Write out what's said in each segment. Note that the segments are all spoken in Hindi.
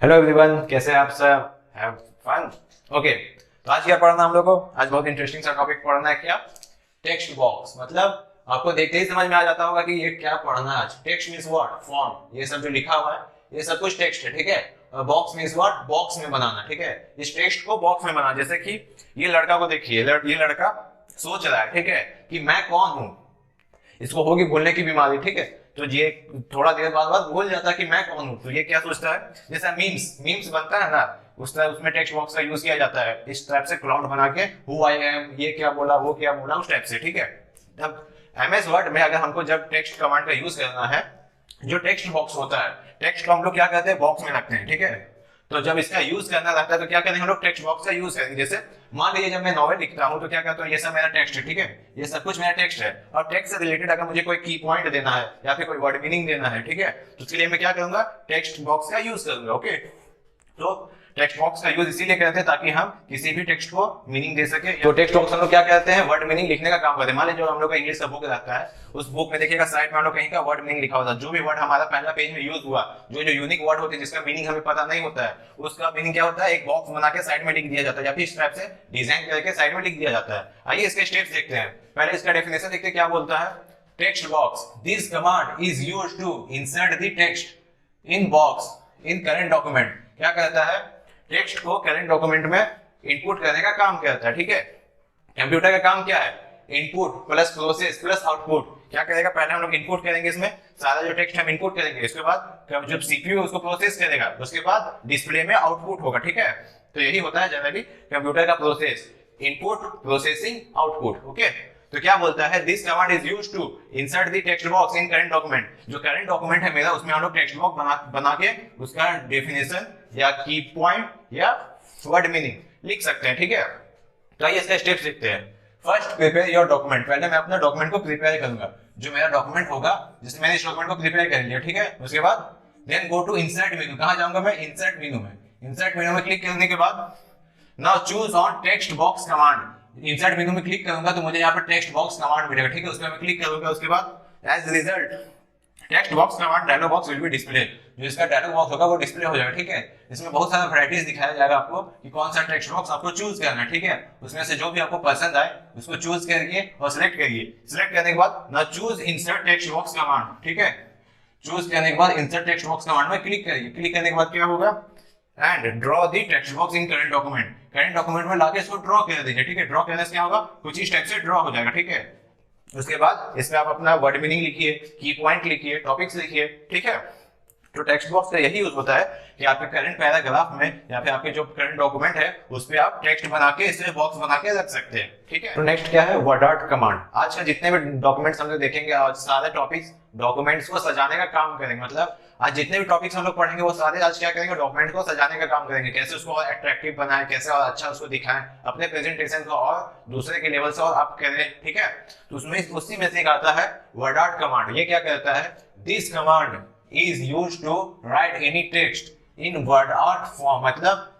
हेलो एवरीवन, कैसे हैं आप सब? Have fun. ओके, तो आज क्या पढ़ना हम लोग को? आज बहुत इंटरेस्टिंग सा टॉपिक पढ़ना है। क्या? Text box. मतलब आपको देखते ही समझ में आ जाता होगा कि ये क्या पढ़ना है आज। Text means what? फॉन्ट। ये सब जो लिखा हुआ है ये सब कुछ टेक्स्ट है, ठीक है। और बॉक्स मींस व्हाट? बॉक्स में बनाना, ठीक है। इस टेक्स्ट को बॉक्स में बनाना। जैसे कि ये लड़का को देखिए, ये लड़का सोच रहा है, ठीक है, कि मैं कौन हूं। इसको होगी भूलने की बीमारी, ठीक है। तो ये थोड़ा देर बाद भूल जाता है कि मैं कौन हूं। तो ये क्या सोचता है, जैसा मीम्स मीम्स बनता है ना, उस तरह उसमें टेक्स्ट बॉक्स का यूज किया जाता है। इस टाइप से क्लाउड बना के हु आई एम, ये क्या बोला, वो क्या बोला, उस टाइप से, ठीक है। अब एमएस वर्ड में अगर हमको जब टेक्स्ट कमांड का यूज करना है, जो टेक्स्ट बॉक्स होता है, टेक्स्ट को हम लोग क्या करते हैं, बॉक्स में रखते हैं, ठीक है। तो जब इसका यूज करना रहता है तो क्या करेंगे हम लोग, टेक्स्ट बॉक्स का यूज करेंगे। जैसे मान लीजिए जब मैं नॉवेल लिखता हूं तो क्या करता हूं, ये सब मेरा टेक्स्ट है, ठीक है। ये सब कुछ मेरा टेक्स्ट है। और टेक्स्ट से रिलेटेड अगर मुझे कोई की पॉइंट देना है या फिर कोई वर्ड मीनिंग देना है, ठीक है, तो उसके लिए मैं क्या करूंगा, टेक्स्ट बॉक्स का यूज करूंगा। ओके, तो टेक्स्ट बॉक्स का यूज इसीलिए करते हैं ताकि हम किसी भी टेक्स्ट को मीनिंग दे सके। तो टेक्स्ट बॉक्स हम लोग क्या कहते हैं, वर्ड मीनिंग लिखने का काम करते हैं। मान लीजिए जो हम लोग का इंग्लिश का बुक रहता है, उस बुक में देखिएगा साइड में हम लोग कहीं का वर्ड मीनिंग लिखा होता है। जो भी वर्ड हमारा पहला पेज में यूज हुआ, जो जो यूनिक वर्ड होते हैं जिसका मीनिंग हमें पता नहीं होता है, उसका मीनिंग क्या होता है, एक बॉक्स बना के साइड में लिख दिया जाता है या फिर इस टाइप से डिजाइन करके साइड में लिख दिया जाता है। आइए इसके स्टेप्स देखते हैं। पहले इसका डेफिनेशन देखते हैं क्या बोलता है। Text box, this command is used to insert the text in box in current document. क्या कहता है, टेक्स्ट को करंट डॉक्यूमेंट में इनपुट करने का काम करता है, ठीक है। कंप्यूटर का काम क्या है, input plus process plus output. क्या करेगा, पहले हम लोग इनपुट करेंगे, इसमें सारा जो टेक्स्ट हम इनपुट करेंगे, इसके बाद जब सीपीयू उसको प्रोसेस करेगा उसके बाद डिस्प्ले में आउटपुट होगा, ठीक है। तो यही होता है जनरली कंप्यूटर का process, input processing output. Okay, तो क्या बोलता है, this command is used to insert the text box in current document. जो करंट डॉक्यूमेंट है मेरा, उसमें हम लोग टेक्स्ट बॉक्स बना के उसका डेफिनेशन या की पॉइंट या वर्ड मीनिंग लिख सकते हैं, ठीक है। तो आइए इसका स्टेप्स लिखते हैं। First, prepare your document. पहले मैं अपना डॉक्यूमेंट को प्रिपेयर करूंगा। जो मेरा डॉक्यूमेंट होगा, जिसमें मैंने इस डॉक्यूमेंट को प्रिपेयर कर लिया, ठीक है। उसके बाद then go to insert menu. कहां जाऊंगा मैं, इंसर्ट मेनू में। इंसर्ट मेनू में क्लिक करने के बाद now choose on text box command. Insert menu में क्लिक करूंगा तो मुझे यहाँ पर टेक्स्ट बॉक्स कमांड मिलेगा, ठीक है। उसमें मैं क्लिक करूंगा, उसके बाद as result text box command dialog box will be display. जो इसका डायलॉग बॉक्स होगा वो डिस्प्ले हो जाएगा, ठीक है। इसमें बहुत सारा वैरायटीज दिखाया जाएगा आपको कि कौन सा टेक्स्ट बॉक्स आपको चूज करना है, ठीक है। उसमें से जो भी आपको पसंद आए उसको चूज करिए और सिलेक्ट करिए। सिलेक्ट करने के बाद ना choose insert text box command, ठीक है। चूज करने के बाद इंसर्ट टेक्स्ट बॉक्स कमांड में क्लिक करिए। क्लिक करने के बाद क्या होगा, and draw the text box in current document. Current document में लाके इसको ड्रॉ कर दीजिए, ठीक है। ड्रॉ करने से क्या होगा, कुछ इस टाइप से ड्रॉ हो जाएगा, ठीक है। उसके बाद इसमें आप अपना वर्ड मीनिंग लिखिए, की पॉइंट लिखिए, टॉपिक्स लिखिए, ठीक है। तो टेक्स्ट बॉक्स का यही यूज होता है कि आपके करंट पैराग्राफ में या फिर आपके जो करंट डॉक्यूमेंट है उस पे आप टेक्स्ट बना के इसमें बॉक्स बना के रख सकते हैं, ठीक है। तो नेक्स्ट क्या है, वर्ड आर्ट कमांड। आज का जितने भी डॉक्यूमेंट्स हम लोग देखेंगे, आज सारे टॉपिक्स डॉक्यूमेंट्स को सजाने का काम करेंगे। मतलब आज जितने भी टॉपिक्स हम लोग पढ़ेंगे वो सारे आज क्या करेंगे, डॉक्यूमेंट को सजाने का काम करेंगे। कैसे उसको और अट्रैक्टिव बनाएं, कैसे और अच्छा उसको दिखाएं, अपने प्रेजेंटेशन को और दूसरे के लेवल से और अप करें, ठीक है। तो उसमें उसी में से एक आता है वर्ड आर्ट कमांड। ये क्या करता है, this command is used to write any text in word art form। मतलब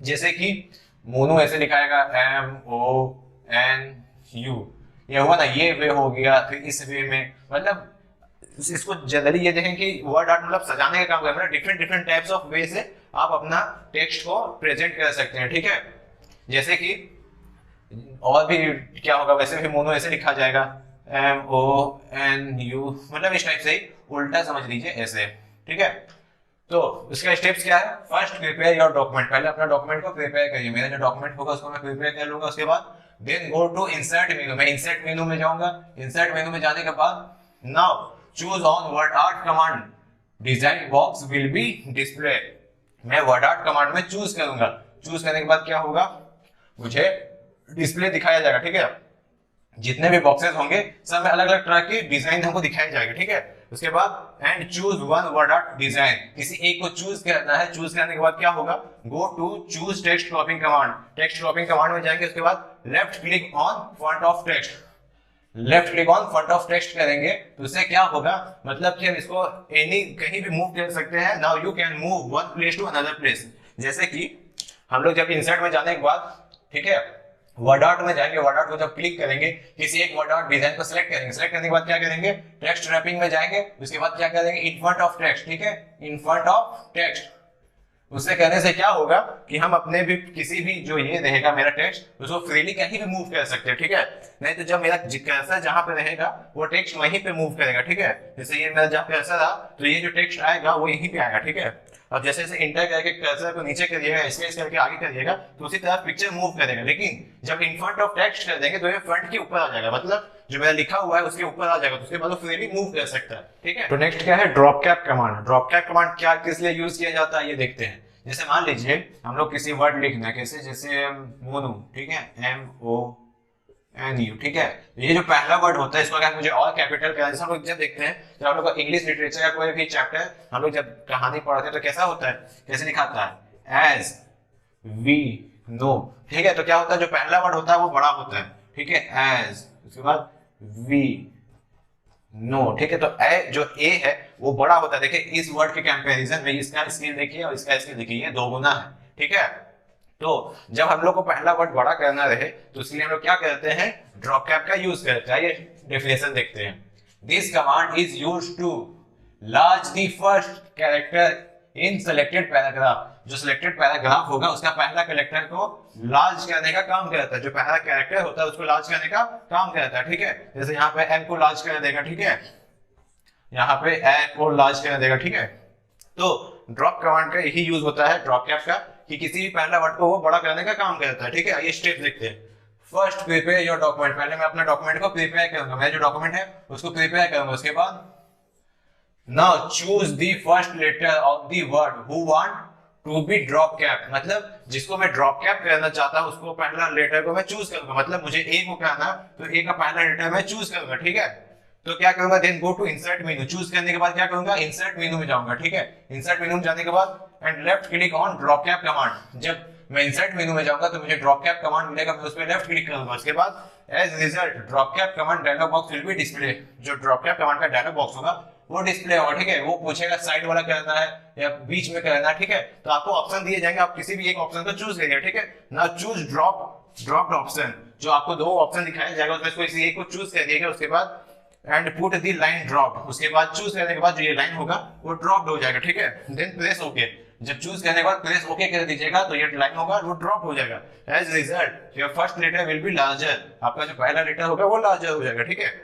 जैसे कि मोनू ऐसे लिखाएगा MONU, ये हुआ ना, ये वे हो गया, फिर इस वे में। मतलब इसको जनरली ये देखें कि वर्ड आर्ट मतलब सजाने का काम करना है। डिफरेंट डिफरेंट टाइप्स ऑफ वे से आप अपना टेक्स्ट को प्रेजेंट कर सकते हैं, ठीक है। जैसे कि और भी क्या होगा, वैसे भी मोनू ऐसे लिखा जाएगा MONU, मतलब इस टाइप से ही उल्टा समझ लीजिए ऐसे, ठीक है। तो इसका स्टेप्स क्या है, फर्स्ट प्रिपेयर योर डॉक्यूमेंट। पहले अपना डॉक्यूमेंट को प्रिपेयर करिए। मेरा जो डॉक्यूमेंट होगा उसको मैं प्रिपेयर कर लूंगा। उसके बाद then go to insert menu. मैं इंसर्ट मेनू में जाऊंगा। इंसर्ट मेनू में जाने के बाद now choose on word art command, design box will be display. मैं वर्ड आर्ट कमांड में चूज करूंगा। चूज करने के बाद क्या होगा, मुझे डिस्प्ले दिखाया जाएगा, ठीक है। जितने भी बॉक्सेस होंगे सब में अलग अलग तरह की डिजाइन हमको दिखाई जाएगी, ठीक है। उसके बाद and choose one word art design. किसी एक को चूज करना है। चूज करने के बाद क्या होगा, go to choose text cropping command. Text cropping command में जाएंगे। उसके बाद left click on front of text. Left click on front of text करेंगे तो उससे क्या होगा, मतलब कि हम इसको एनी कहीं भी मूव कर सकते हैं। Now you can move one place to another place. जैसे कि हम लोग जब इंसर्ट में जाने के बाद, ठीक है, वर्ड आर्ट में जाएंगे। वर्ड आर्ट को जब क्लिक करेंगे, किसी एक वर्ड आर्ट डिजाइन को सिलेक्ट करेंगे। सिलेक्ट करने के बाद क्या करेंगे, टेक्स्ट रैपिंग में जाएंगे। उसके बाद क्या करेंगे, इन फ्रंट ऑफ टेक्स्ट, ठीक है, इन फ्रंट ऑफ टेक्स्ट। उससे कहने से क्या होगा कि हम अपने भी किसी भी जो ये रहेगा मेरा टेक्स्ट उसको फ्रीली कहीं भी मूव कर सकते हैं, ठीक है। नहीं तो जब मेरा कर्सर जहां पे रहेगा वो टेक्स्ट वहीं पे मूव करेगा, ठीक है। जैसे ये मेरा जहां कर्सर था तो ये जो टेक्स्ट आएगा वो यहीं पे आएगा, ठीक है। अब जैसे जैसे इंटर करके कर्सर को नीचे करिएगा, स्पेस करके आगे करिएगा तो उसी तरह पिक्चर मूव करेगा। लेकिन जब इन फ्रंट ऑफ टेक्स्ट कर देंगे तो ये फ्रंट के ऊपर आ जाएगा, मतलब जो मेरा लिखा हुआ है उसके ऊपर आ जाएगा, तो उसके बाद वो फ्रीली मूव कर सकता है, ठीक है। तो नेक्स्ट क्या है, drop cap command. Drop cap command क्या किस लिए यूज किया जाता है ये देखते हैं। जैसे मान लीजिए हम लोग किसी वर्ड लिखना है, कैसे, जैसे मोनू, ठीक है, MONU, ठीक है। तो ये जो पहला वर्ड होता है इसको अगर मुझे और कैपिटल करना है, जैसे हम लोग जब देखते हैं, जब हम लोग इंग्लिश लिटरेचर का कोई भी चैप्टर हम लोग जब कहानी पढ़ते हैं तो कैसा होता है, कैसे लिखा होता है, एज वी नो, ठीक है। तो क्या होता है, जो पहला वर्ड होता है वो बड़ा होता है, ठीक है, एज, उसके बाद वी नो, ठीक है। तो जो ए है वो बड़ा होता है। देखिए इस वर्ड के कंपैरिजन में इसका स्केल देखिए और इसका स्केल देखिए, ये 2 गुना है, ठीक है। तो जब हम लोग को पहला वर्ड बड़ा करना रहे तो इसलिए हम लोग क्या करते हैं, ड्रॉप कैप का यूज करते हैं। ये डेफिनेशन देखते हैं। This command is used to large the first character in selected paragraph. जो सिलेक्टेड पैराग्राफ होगा उसका पहला कैरेक्टर को लार्ज करने का काम करता है, जो पहला कैरेक्टर होता है उसको लार्ज करने का काम करता है, ठीक है। जैसे यहाँ पे एम को लार्ज कर देगा, ठीक है, यहाँ पे ए को लार्ज कर देगा, ठीक है। तो ड्रॉप कमांड का यही यूज होता है, ड्रॉप कैप का, कि किसी भी पहला वर्ड को वो बड़ा करने का काम करता है, ठीक है। ये स्टेप देखते हैं। फर्स्ट प्रिपेयर योर डॉक्यूमेंट, पहले मैं अपना डॉक्यूमेंट को प्रिपेयर करूंगा, मेरा जो डॉक्यूमेंट है उसको प्रिपेयर करूंगा। उसके बाद now choose the first letter of the word who want to be drop cap, मतलब जिसको मैं ड्रॉप कैप करना चाहता हूं उसको पहला लेटर को मैं चूज करूंगा, मतलब मुझे ए को करना तो ए का पहला लेटर मैं चूज करूंगा, ठीक है। तो क्या करूंगा, then go to insert menu, choose करने के बाद क्या करूंगा, इंसर्ट मेनू में जाऊंगा, ठीक है। इंसर्ट मेनू में जाने के बाद and left click on drop cap command. जब मैं इंसर्ट मेनू में जाऊंगा तो मुझे ड्रॉप कैप कमांड मिलेगा, मैं उस पर लेफ्ट क्लिक करूंगा। उसके बाद as result drop cap command dialog box will be display, जो ड्रॉप कैप कमांड का डायलॉग बॉक्स होगा वो डिस्प्ले होगा, ठीक है। वो पूछेगा साइड वाला करना है या बीच में करना है, ठीक है। तो आपको ऑप्शन दिए जाएंगे, आप किसी भी एक ऑप्शन को चूज करिए, ठीक है। नाउ चूज ड्रॉप्ड ऑप्शन, जो आपको 2 ऑप्शन दिखाया जाएगा उसमें से कोई एक को चूज करिएगा। उसके बाद and put the line drop, उसके बाद चूज करने के बाद जो ये लाइन होगा वो ड्रॉप्ड हो जाएगा, ठीक है। देन प्रेस ओके, जब चूज करने के बाद प्रेस ओके कर दीजिएगा तो ये लाइन होगा वो ड्रॉप हो जाएगा। As result your first letter will be larger, आपका जो पहला लेटर होगा वो लार्जर हो जाएगा, ठीक है।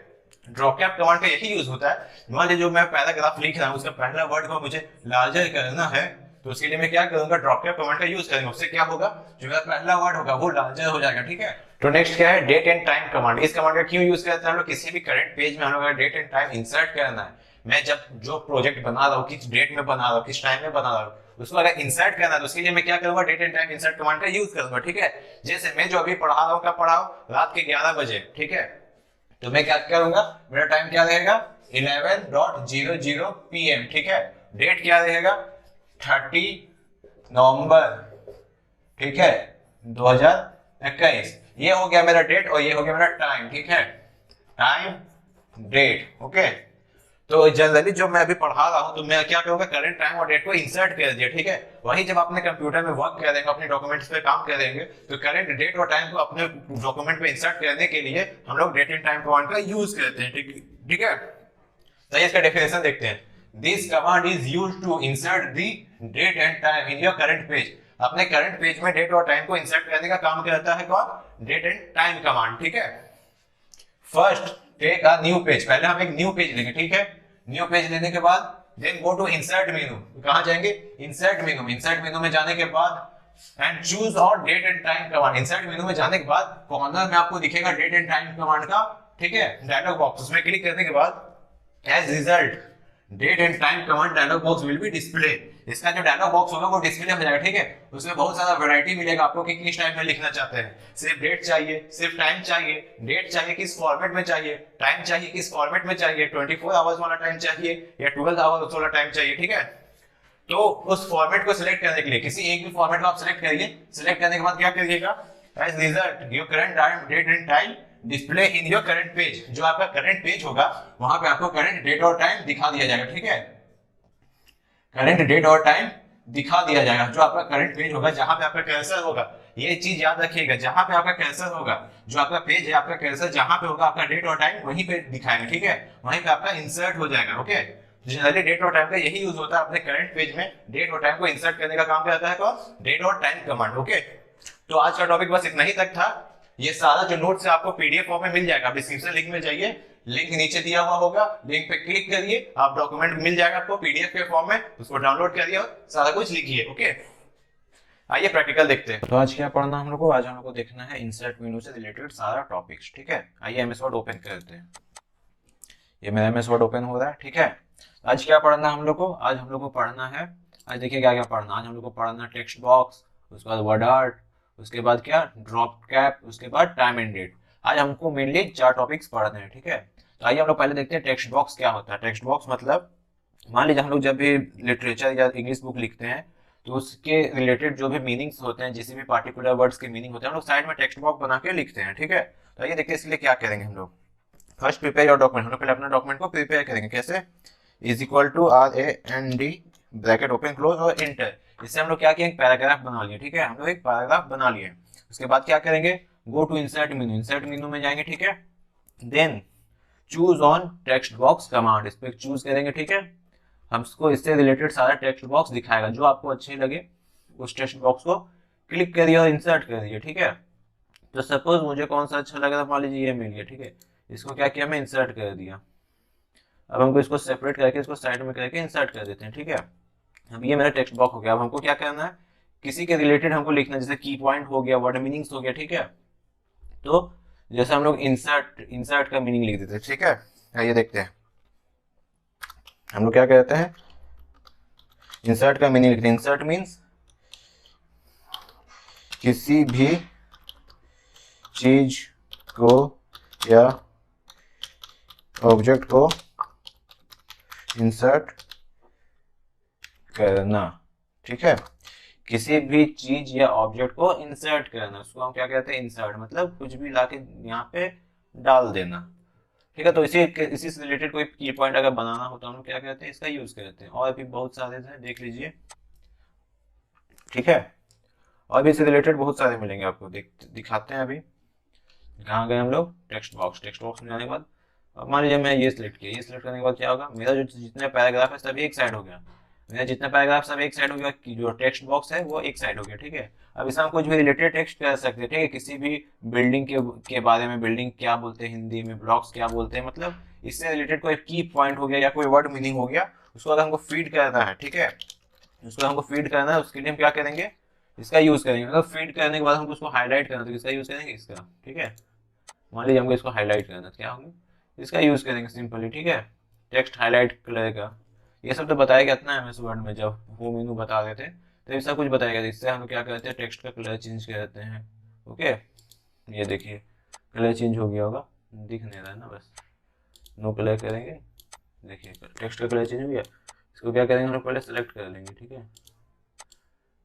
ड्रॉप कैप कमांड का यही यूज होता है। मान लीजिए जो मैं पैराग्राफ लिख रहा हूं उसका पहला वर्ड को मुझे लार्जर करना है तो उसके लिए मैं क्या करूंगा, ड्रॉप कैप कमांड का यूज करूंगा। उससे क्या होगा, जो मेरा पहला वर्ड होगा वो लार्जर हो जाएगा, ठीक है। तो नेक्स्ट क्या है, डेट एंड टाइम कमांड। इस कमांड का क्यों यूज करते हैं हम लोग, किसी भी करंट पेज में हम लोग डेट एंड टाइम इंसर्ट करना है, मैं जब जो प्रोजेक्ट बना रहा हूँ किस डेट में बना रहा हूँ, किस टाइम में बना रहा हूँ, उसको अगर इंसर्ट करना है तो उसके लिए मैं क्या करूंगा, date and time insert command का यूज करूंगा, ठीक है। जैसे मैं जो अभी पढ़ा रहा हूँ, कब पढ़ा हूँ, रात के 11 बजे, ठीक है। तो मैं क्या करूंगा, मेरा टाइम क्या रहेगा 11:00 PM, ठीक है। डेट क्या रहेगा 30 नवंबर, ठीक है, 2021। ये हो गया मेरा डेट और ये हो गया मेरा टाइम, ठीक है, टाइम डेट, ओके। तो जनरली जो मैं अभी पढ़ा रहा हूं तो मैं क्या करूंगा, करंट टाइम और डेट को इंसर्ट कर दिया, ठीक है। वही जब अपने कंप्यूटर में वर्क करेंगे, अपने डॉक्यूमेंट्स पे काम करेंगे तो करंट डेट और टाइम को अपने डॉक्यूमेंट पे इंसर्ट करने के लिए हम लोग डेट एंड टाइम कमांड का यूज करते हैं, ठीक है। तो इसका डेफिनेशन देखते हैं। This command is used to insert the date and time in your current page. अपने करंट पेज में डेट और टाइम को इंसर्ट करने का काम करता है कौन, डेट एंड टाइम कमांड, ठीक है। First take a new page, पहले हम एक न्यू पेज लेंगे, ठीक है। न्यू पेज लेने के बाद then go to insert menu, कहां जाएंगे, इंसर्ट मेनू। इंसर्ट मेनू में जाने के बाद एंड चूज और date and time command. Insert menu में जाने के बाद कॉर्नर में आपको दिखेगा डेट एंड टाइम कमांड का, ठीक है, डायलॉग बॉक्स। उसमें क्लिक करने के बाद as result date and time command dialog box will be display. इसका जो डायलॉग बॉक्स होगा वो डिस्प्ले हो जाएगा, ठीक है। उसमें बहुत सारा वैरायटी मिलेगा आपको कि किस टाइम में लिखना चाहते हैं, सिर्फ डेट चाहिए, सिर्फ टाइम चाहिए, डेट चाहिए किस फॉर्मेट में चाहिए, टाइम चाहिए किस फॉर्मेट में चाहिए, 24 आवर्स वाला टाइम चाहिए या 12 आवर्स वाला टाइम चाहिए, ठीक है। तो उस फॉर्मेट को सिलेक्ट करने के लिए किसी एक भी फॉर्मेट को आप सिलेक्ट करिए। सिलेक्ट करने के बाद क्या करिएगा, as result your current time date and time display in your current page. जो आपका करंट पेज होगा वहां पे आपको करंट डेट और टाइम दिखा दिया जाएगा, ठीक है। करंट डेट और टाइम दिखा दिया जाएगा जो आपका करंट पेज होगा, जहां पे आपका कर्सर होगा। ये चीज याद रखिएगा, जहां पे आपका कर्सर होगा, जो आपका पेज है, आपका कर्सर जहां पे होगा आपका डेट और टाइम वहीं पे दिखाएगा, ठीक है। वहीं पे आपका इंसर्ट हो जाएगा, ओके। जनरली डेट और टाइम का यही यूज होता है अपने करंट पेज में, डेट और टाइम को इंसर्ट करने का काम करता है कौन, डेट और टाइम कमांड। ओके, तो आज का टॉपिक बस इतना ही तक था। ये सारा जो नोट्स है आपको पीडीएफ फॉर्म में मिल जाएगा, डिस्क्रिप्शन लिंक में जाइए, लिंक नीचे दिया हुआ होगा, लिंक पे क्लिक करिए, आप डॉक्यूमेंट मिल जाएगा आपको पीडीएफ के फॉर्म में, उसको डाउनलोड करिए और सारा कुछ लिखिए। ओके, आइए प्रैक्टिकल देखते हैं। तो आज क्या पढ़ना हम लोग को, आज हम लोग को देखना है इंसर्ट मेनू से रिलेटेड सारा टॉपिक्स। ठीक है, आइए एमएस वर्ड ओपन करते हैं। ये मेरा एमएस वर्ड ओपन हो रहा है। ठीक है, आज क्या पढ़ना हम लोग को, आज हम लोग को पढ़ना है, आज देखिए क्या क्या पढ़ना। आज हम लोग को पढ़ना टेक्स्ट बॉक्स, उसके बाद वर्ड आर्ट, उसके बाद क्या ड्रॉप कैप, उसके बाद टाइम एंड डेट। आज हमको मेनली 4 टॉपिक्स पढ़ने हैं। ठीक है, तो आइए हम लोग पहले देखते हैं टेक्स्ट बॉक्स क्या होता है। टेक्स्ट बॉक्स मतलब मान लीजिए हम लोग जब भी लिटरेचर या इंग्लिश बुक लिखते हैं तो उसके रिलेटेड जो भी मीनिंग्स होते हैं, जिस भी पार्टिकुलर वर्ड्स के मीनिंग होते हैं, हम लोग साइड में टेक्स्ट बॉक्स बना के लिखते हैं। ठीक है, तो आइए देखते हैं इसलिए क्या करेंगे हम लोग। फर्स्ट प्रिपेयर योर डॉक्यूमेंट, हम लोग पहले अपना डॉक्यूमेंट को प्रिपेयर करेंगे। कैसे, is equal to RAND bracket open close और इंटर। इससे हम लोग क्या किए, एक पैराग्राफ बना लिए। ठीक है, हम लोग एक पैराग्राफ बना लिए। उसके बाद क्या करेंगे, go to insert menu, insert menu में जाएंगे। ठीक है, then choose on text box command, इस पर चूज करेंगे। ठीक है, हमको इससे रिलेटेड सारा टेक्स्ट बॉक्स दिखाएगा, जो आपको अच्छे लगे उस टेक्स्ट बॉक्स को क्लिक करिए और इंसर्ट कर दिए। ठीक है, तो सपोज मुझे कौन सा अच्छा लगा था, मान लीजिए ये मिल गया। ठीक है, इसको क्या किया, मैं इंसर्ट कर दिया। अब हमको इसको सेपरेट करके इसको साइड में करके इंसर्ट कर देते हैं। ठीक है, अब ये मेरा टेक्स्ट बॉक्स हो गया। अब हमको क्या करना है, किसी के रिलेटेड हमको लिखना है, जैसे की पॉइंट हो गया, वर्ड मीनिंग्स हो गया। ठीक है, तो जैसे हम लोग इंसर्ट का मीनिंग लिख देते हैं। ठीक है, आइए देखते हैं हम लोग क्या कहते हैं, इंसर्ट का मीनिंग लिखते हैं। इंसर्ट मीन्स किसी भी चीज को या ऑब्जेक्ट को इंसर्ट करना। ठीक है, किसी भी चीज या ऑब्जेक्ट को इंसर्ट करना, उसको हम क्या कहते हैं, इंसर्ट मतलब कुछ भी लाके यहाँ पे डाल देना। ठीक है, तो इसी से रिलेटेड कोई की पॉइंट अगर बनाना हो तो हम लोग क्या कहते हैं, इसका यूज करते हैं। और भी बहुत सारे हैं, देख लीजिए। ठीक है, और भी इससे रिलेटेड बहुत सारे मिलेंगे आपको, दिखाते हैं। अभी कहाँ गए हम लोग, टेक्स्ट बॉक्स। टेक्स्ट बॉक्स में जाने के बाद अब मान लीजिए मैं ये सिलेक्ट किया, ये सिलेक्ट करने के बाद क्या होगा, मेरा जो जितने पैराग्राफ है सब एक साइड हो गया, मेरा जितना पैराग्राफ सब एक साइड हो गया, जो टेक्स्ट बॉक्स है वो एक साइड हो गया। ठीक है, अब इसमें हम कुछ भी रिलेटेड टेक्स्ट कर सकते हैं। ठीक है, किसी भी बिल्डिंग के बारे में, बिल्डिंग क्या बोलते हैं हिंदी में, ब्लॉक्स क्या बोलते हैं, मतलब इससे रिलेटेड कोई की पॉइंट हो गया या कोई वर्ड मीनिंग हो गया, उसको अगर हमको फीड करना है। ठीक है, उसको हमको फीड करना है, उसके लिए हम क्या करेंगे, इसका यूज करेंगे। मतलब फीड करने के बाद हमको उसको हाईलाइट करना, तो किसका यूज करेंगे, इसका। ठीक है, मान लीजिए हमको इसको हाईलाइट करना, तो क्या होगा, इसका यूज करेंगे सिंपली। ठीक है, टेक्स्ट हाईलाइट कलर का, ये सब तो बताया गया था एमएस वर्ड में, जब होम मेनू बता रहे थे तो ये सब कुछ बताया गया। इससे हम क्या करते हैं, टेक्स्ट का कलर चेंज करते हैं। ओके, ये देखिए कलर चेंज हो गया होगा, दिख नहीं रहा है ना, बस नो कलर करेंगे, देखिए टेक्स्ट का कलर चेंज हो गया। इसको क्या करेंगे, हम लोग पहले सेलेक्ट कर लेंगे। ठीक है,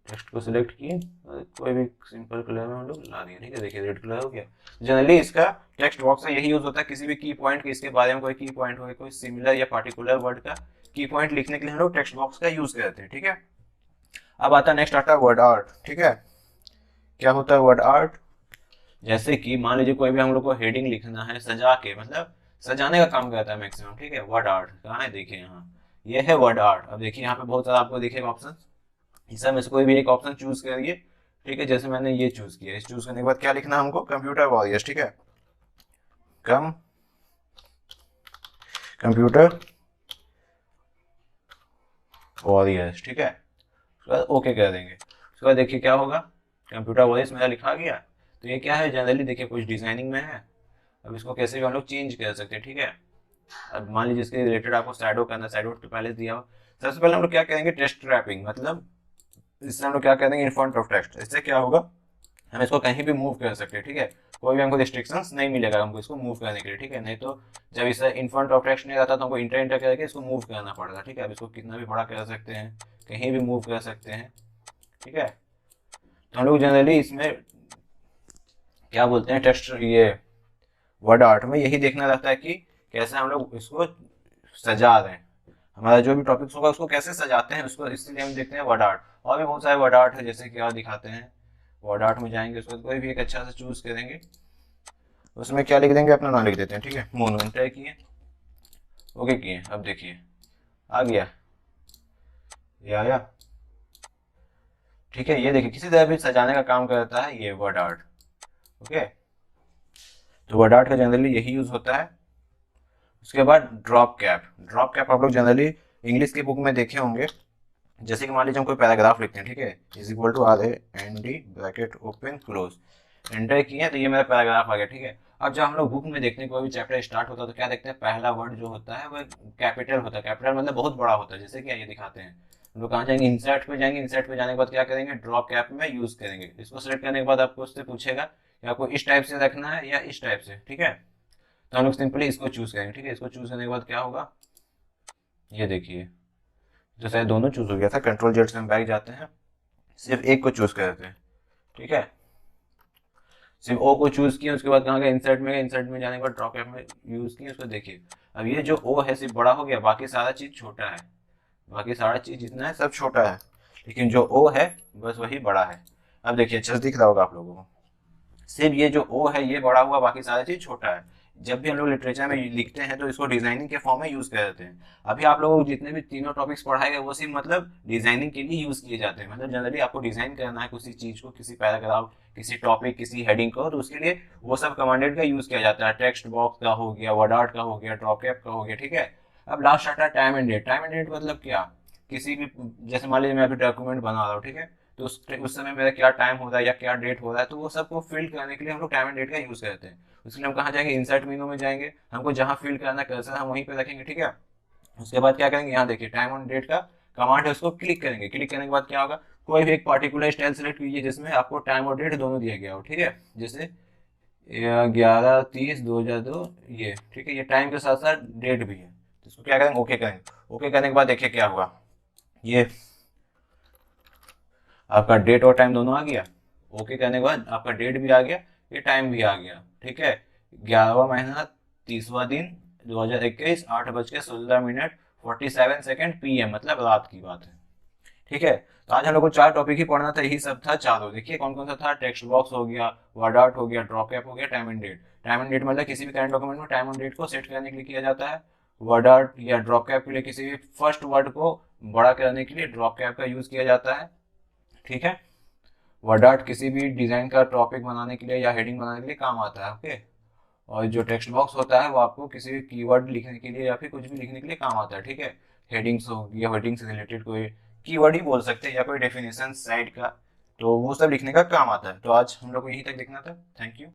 टेक्स्ट को सिलेक्ट किए और कोई भी सिंपल कलर में हम लोग ला दिए। ठीक है, देखिए रेड कलर हो गया। जनरली इसका टेक्स्ट बॉक्स का यही यूज होता है, किसी भी की पॉइंट के, इसके बारे में कोई की पॉइंट हो, कोई सिमिलर या पार्टिकुलर वर्ड का की पॉइंट लिखने के लिए हम लोग टेक्स्ट बॉक्स का यूज करते हैं। ठीक है, अब आता है नेक्स्ट आता है वर्ड आर्ट। ठीक है, क्या होता है वर्ड आर्ट, जैसे कि मान लीजिए कोई भी हम लोग को हेडिंग लिखना है सजा के, मतलब सजाने का काम करता है मैक्सिमम। ठीक है, वर्ड आर्ट कहाँ है, देखिए यहाँ, ये है वर्ड आर्ट। अब देखिए यहाँ पे बहुत सारा आपको दिखेगा ऑप्शन, इसमें में से कोई भी एक ऑप्शन चूज करिए। ठीक है, जैसे मैंने ये चूज किया, इस चूज करने के बाद क्या लिखना है हमको, कंप्यूटर वॉरियर्स। ठीक है, कंप्यूटर वॉरियर्स। ठीक है, उसके बाद ओके कर देंगे। उसके बाद देखिए क्या होगा, कंप्यूटर वॉरियर्स मेरा लिखा गया। तो ये क्या है, जनरली देखिए कुछ डिजाइनिंग में है। अब इसको कैसे भी हम लोग चेंज कर सकते हैं। ठीक है, अब मान लीजिए इसके रिलेटेड आपको शैडो करना, शैडो तो पहले दिया हो। सबसे पहले हम लोग क्या करेंगे, टेक्स्ट रैपिंग, मतलब इससे हम लोग क्या करेंगे, इन फ्रंट ऑफ टेक्स्ट। इससे क्या होगा, हम इसको कहीं भी मूव कर सकते हैं। ठीक है, कोई भी हमको रिस्ट्रिक्शंस नहीं मिलेगा हमको इसको मूव करने के लिए। ठीक है, नहीं तो जब इसे इन फ्रंट ऑफ टेक्स्ट नहीं रहता तो हमको इंटर करके इसको मूव करना पड़ता। ठीक है, अब इसको कितना भी बड़ा कर सकते हैं, कहीं भी मूव कर सकते हैं। ठीक है, तो हम लोग जनरली इसमें क्या बोलते हैं, टेक्स्ट ये वर्ड आर्ट में यही देखना रहता है कि कैसे हम लोग इसको सजा रहे हैं, हमारा जो भी टॉपिक्स होगा उसको कैसे सजाते हैं उसको, इसलिए हम देखते हैं वर्ड आर्ट। और भी बहुत सारे वर्ड आर्ट है, जैसे क्या दिखाते हैं, वर्ड आर्ट में जाएंगे, उसको कोई भी एक अच्छा सा चूज करेंगे, उसमें क्या लिख देंगे, अपना नाम लिख देते हैं। ठीक है, मोनू, एंटर किए, ओके किए। अब देखिए आ गया, ये आया। ठीक है, ये देखिए किसी तरह भी सजाने का काम करता है ये वर्ड आर्ट। ओके, तो वर्ड आर्ट का जनरली यही यूज होता है। उसके बाद ड्रॉप कैप। ड्रॉप कैप आप लोग जनरली इंग्लिश की बुक में देखे होंगे। जैसे कि मान लीजिए हम कोई पैराग्राफ लिखते हैं, ठीक है, is equal to R A N D bracket open close, enter किए तो ये मेरा पैराग्राफ आ गया। ठीक है, अब जब हम लोग बुक में देखने कोई भी चैप्टर स्टार्ट होता है तो क्या देखते हैं, पहला वर्ड जो होता है वो कैपिटल होता है। कैपिटल मतलब बहुत बड़ा होता है। जैसे कि ये दिखाते हैं, हम लोग कहाँ जाएंगे, इंसर्ट पे जाएंगे। इंसर्ट पे जाने के बाद क्या करेंगे, ड्रॉप कैप में यूज करेंगे। इसको सेलेक्ट करने के बाद आपको उससे पूछेगा कि आपको इस टाइप से रखना है या इस टाइप से। ठीक है, तो हम लोग सिंपली इसको चूज करेंगे। ठीक है, इसको चूज करने के बाद क्या होगा, ये देखिए, तो शायद दोनों चूज हो गया था। कंट्रोल जेड से हम बैक जाते हैं, सिर्फ एक को चूज करते हैं। ठीक है, सिर्फ ओ को चूज किया, उसके बाद कहाँ गए, इंसर्ट में गए। इंसर्ट में जाने के बाद ड्रॉप कैप में यूज किया। उसको देखिए, अब ये जो ओ है सिर्फ बड़ा हो गया, बाकी सारा चीज छोटा है। बाकी सारा चीज जितना है सब छोटा है, लेकिन जो ओ है बस वही बड़ा है। अब देखिए अच्छे से दिख रहा होगा आप लोगों को, सिर्फ ये जो ओ है ये बड़ा हुआ, बाकी सारा चीज छोटा है। जब भी हम लोग लिटरेचर में लिखते हैं तो इसको डिजाइनिंग के फॉर्म में यूज करते हैं। अभी आप लोगों को जितने भी तीनों टॉपिक्स पढ़ाए गए वो सिर्फ मतलब डिजाइनिंग के लिए यूज किए जाते हैं। मतलब जनरली आपको डिजाइन करना है किसी चीज को, किसी पैराग्राफ, किसी टॉपिक, किसी हेडिंग को, तो उसके लिए वो सब कमांडेड का यूज किया जाता है। टेक्स्ट बॉक्स का हो गया, वर्ड आर्ट का हो गया, ड्रॉप कैप का हो गया। ठीक है, अब लास्ट आता है time and date. Time and date मतलब क्या, किसी भी, जैसे मान लीजिए मैं अभी डॉक्यूमेंट बना रहा हूँ, ठीक है, तो उस समय मेरा क्या टाइम हो रहा है या क्या डेट हो रहा है, तो वो सबको फिल करने के लिए हम लोग टाइम एंड डेट का यूज करते हैं। उसके लिए हम कहाँ जाएंगे, इंसर्ट मेनू में जाएंगे, हमको जहाँ फिल करना है कर्सर हम वहीं पे रखेंगे। ठीक है, उसके बाद क्या करेंगे, यहाँ देखिए टाइम ऑन डेट का कमांड है, उसको क्लिक करेंगे। क्लिक करने के बाद क्या होगा, कोई भी एक पर्टिकुलर स्टाइल सेलेक्ट कीजिए जिसमें आपको टाइम और डेट दोनों दिया गया हो। ठीक है, जैसे 11/30/2002 ये। ठीक है, ये टाइम के साथ साथ डेट भी है, तो इसको क्या करेंगे, ओके करेंगे। ओके करने के बाद देखिए क्या हुआ, ये आपका डेट और टाइम दोनों आ गया। ओके करने के बाद आपका डेट भी आ गया, ये टाइम भी आ गया। ठीक है, 11वां महीना 30वां दिन 2021 8:16 47 PM, मतलब रात की बात है। ठीक है, तो आज हम लोग को 4 टॉपिक ही पढ़ना था, यही सब था चारों। देखिए कौन कौन सा था, टेक्स्ट बॉक्स हो गया, वर्ड आर्ट हो गया, ड्रॉप कैप हो गया, time and date. Time and date मतलब किसी भी करंट डॉक्यूमेंट में टाइम एंड डेट को सेट करने के लिए किया जाता है। वर्ड आर्ट या ड्रॉप कैप के लिए किसी भी फर्स्ट वर्ड को बड़ा करने के लिए ड्रॉप कैप का यूज किया जाता है। ठीक है, वर्ड आर्ट किसी भी डिजाइन का टॉपिक बनाने के लिए या हेडिंग बनाने के लिए काम आता है। ओके, और जो टेक्स्ट बॉक्स होता है वो आपको किसी भी कीवर्ड लिखने के लिए या फिर कुछ भी लिखने के लिए काम आता है। ठीक है, हेडिंग्स हो या हेडिंग से रिलेटेड कोई कीवर्ड ही बोल सकते हैं या कोई डेफिनेशन साइड का, तो वो सब लिखने का काम आता है। तो आज हम लोग को यहीं तक देखना था। Thank you.